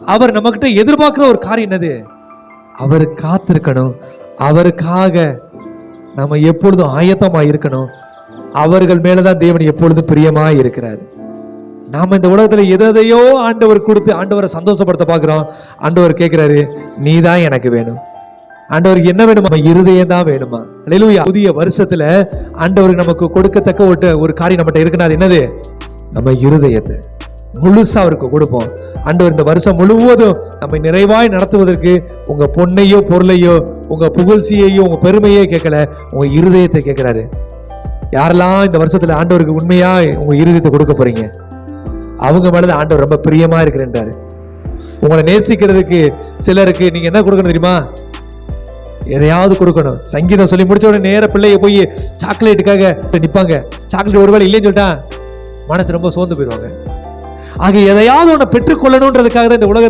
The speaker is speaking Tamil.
அவர் நம்ம கிட்ட எதிர்பார்க்கிற ஒரு காரியம் என்னது? அவர் காத்திருக்கணும். அவருக்காக நம்ம எப்பொழுதும் ஆயத்தமா இருக்கணும். அவர்கள் மேலதான் தேவன் எப்பொழுதும் பிரியமா இருக்கிறார். நாம இந்த உலகத்துல எதையோ ஆண்டவர் கொடுத்து ஆண்டவரை சந்தோஷப்படுத்த பாக்குறோம். ஆண்டவர் கேட்கிறாரு, நீ தான் எனக்கு வேணும். ஆண்டவருக்கு என்ன வேணுமா? இருதயம் தான் வேணுமா? அல்லேலூயா. புதிய வருஷத்துல ஆண்டவருக்கு நமக்கு கொடுக்கத்தக்க ஒரு காரியம் நம்மகிட்ட இருக்குன்னா அது என்னது? நம்ம இருதயத்தை முழுசா அவருக்கு கொடுப்போம். ஆண்டவர் இந்த வருஷம் முழுவதும் நம்மை நிறைவாய் நடத்துவதற்கு உங்க பொன்னையோ பொருளையோ உங்க புகழ்ச்சியையோ உங்க பெருமையோ கேட்கல, உங்க இருதயத்தை கேட்கிறாரு. யாரெல்லாம் இந்த வருஷத்துல ஆண்டவருக்கு உண்மையா உங்க இருதயத்தை கொடுக்க போறீங்க, அவங்க மேலதான் ஆண்டவர் ரொம்ப பிரியமா இருக்கிறாரு. உங்களை நேசிக்கிறதுக்கு சிலருக்கு நீங்க என்ன கொடுக்கணும் தெரியுமா? எதையாவது கொடுக்கணும். சங்கீதம் சொல்லி முடிச்ச உடனே நேர பிள்ளைய போய் சாக்லேட்டுக்காக நிப்பாங்க. சாக்லேட் ஒருவேளை இல்லைன்னு சொல்லிட்டா மனசு ரொம்ப சோர்ந்து போயிடுவாங்க. ஆக எதையாவது ஒண்ணு பெற்றுக்கொள்ளணும்ன்றதுக்காக தான் இந்த உலகத்தை